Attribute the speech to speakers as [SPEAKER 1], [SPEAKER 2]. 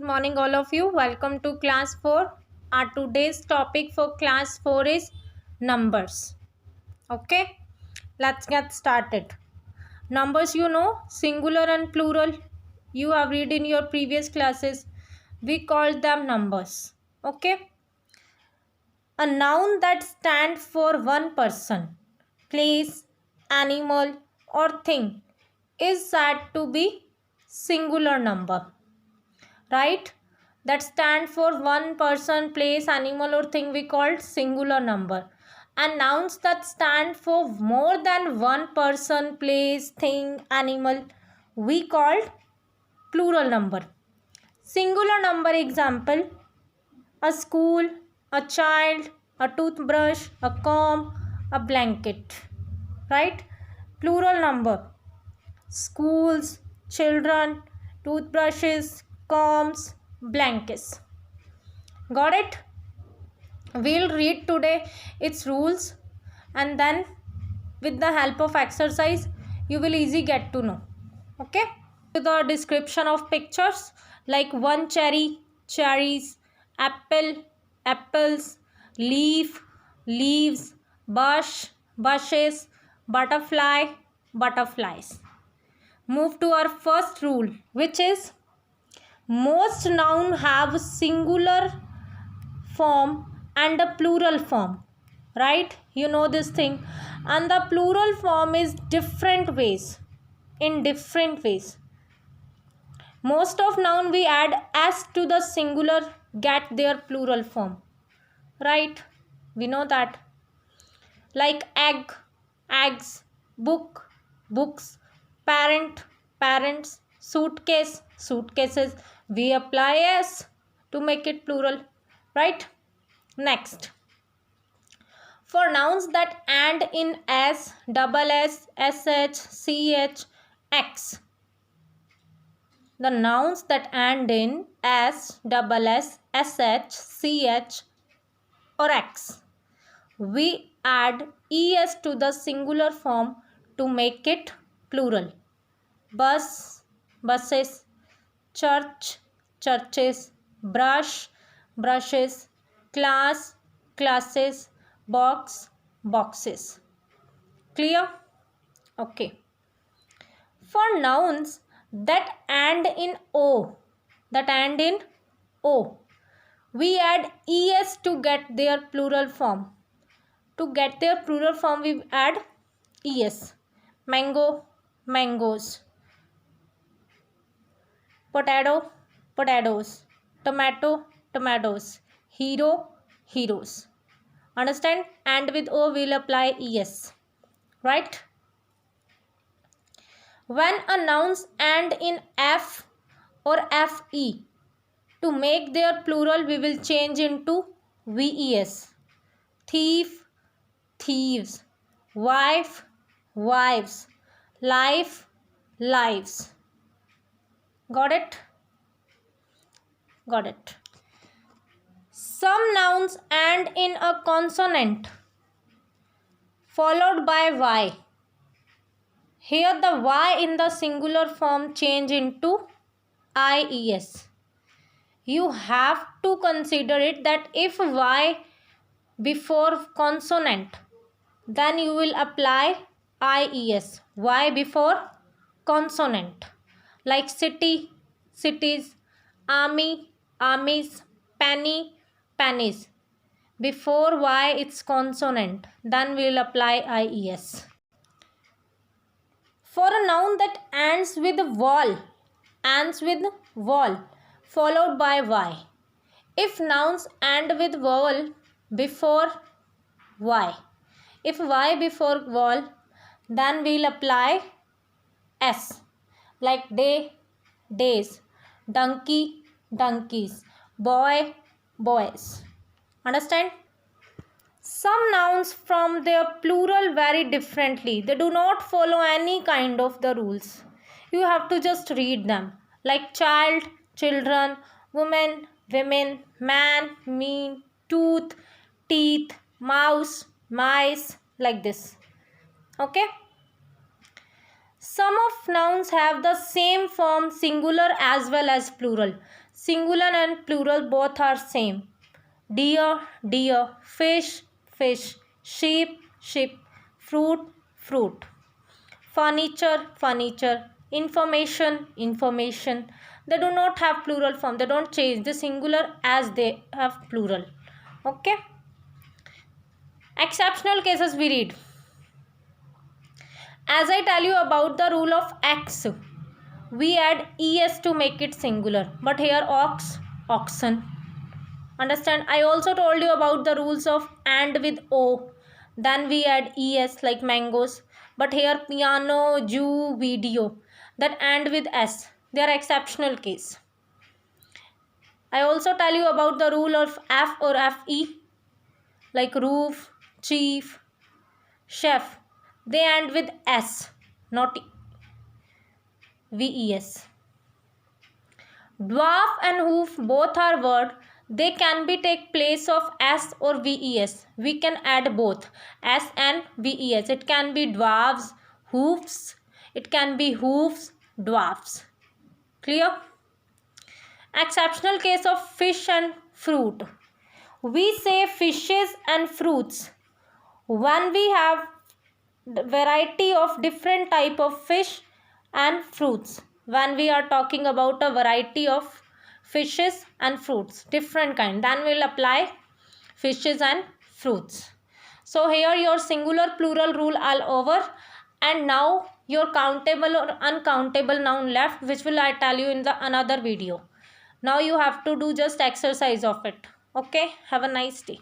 [SPEAKER 1] morning all of you. Welcome to class 4. Our today's topic for class 4 is numbers. Okay, let's get started. Numbers, singular and plural. You have read in your previous classes. We called them numbers. Okay, a noun that stands for one person, place, animal, or thing is said to be singular number. Right, that stand for one person, place, animal, or thing we called singular number, and nouns that stand for more than one person, place, thing, animal we called plural number. Singular number example: a school, a child, a toothbrush, a comb, a blanket. Right, plural number: schools, children, toothbrushes, combs, blankets. Got it? We'll read today its rules, and then with the help of exercise you will easily get to know. Okay, the description of pictures like one cherry, cherries, apple, apples, leaf, leaves, bush, bushes, butterfly, butterflies. Move to our first rule, which is most noun have singular form and a plural form. Right, you know this thing, and the plural form is different ways, in different ways. Most of noun we add s to the singular get their plural form. Right, we know that, like egg, eggs, book, books, parent, parents, suitcase, suitcases. We apply s to make it plural. Right, next, for nouns that end in s, double s, sh, ch, x. The nouns that end in s, double s, sh, ch, or x, we add es to the singular form to make it plural. Bus, buses, church, churches, brush, brushes, class, classes, box, boxes. Clear? Okay. For nouns that end in o, we add es to get their plural form. To get their plural form, we add es. Mango, mangoes. Potato, potatoes. Tomato, tomatoes. Hero, heroes. Understand? And with o we'll apply es. Right? When a nouns end in f or fe, to make their plural we will change into ves. Thief, thieves. Wife, wives. Life, lives. Got it? Got it. Some nouns end in a consonant followed by y. Here the y in the singular form change into ies. You have to consider it that if y before consonant, then you will apply ies. Y before consonant, like city, cities, army, armies, penny, pennies. Before y it's consonant, then we will apply ies. For a noun that ends with vowel followed by y. If nouns end with vowel before y, if y before vowel, then we will apply s, like day, days, donkey, donkeys, boy, boys. Understand? Some nouns from their plural vary differently. They do not follow any kind of the rules. You have to just read them. Like child, children, woman, women, man, mean, tooth, teeth, mouse, mice, like this. Okay? Some of nouns have the same form, singular as well as plural. Singular and plural both are same. Deer, deer. Fish, fish. Sheep, sheep. Fruit, fruit. Furniture, furniture. Information, information. They do not have plural form. They don't change the singular as they have plural. Okay. Exceptional cases we read. As I tell you about the rule of X, we add es to make it singular. But here ox, oxen. Understand? I also told you about the rules of and with o. Then we add es like mangoes. But here piano, Jew, video. That and with s. They are exceptional case. I also tell you about the rule of f or fe. Like roof, chief, chef. They end with s, not ves. Dwarf and hoof both are word. They can be take place of s or ves. We can add both s and ves. It can be dwarves, hoofs. It can be hoofs, dwarfs. Clear? Exceptional case of fish and fruit. We say fishes and fruits when we have variety of different type of fish and fruits. When we are talking about a variety of fishes and fruits, different kind, then we'll apply fishes and fruits. So here your singular plural rule all over, and now your countable or uncountable noun left, which will I tell you in the another video. Now you have to do just exercise of it. Okay, have a nice day.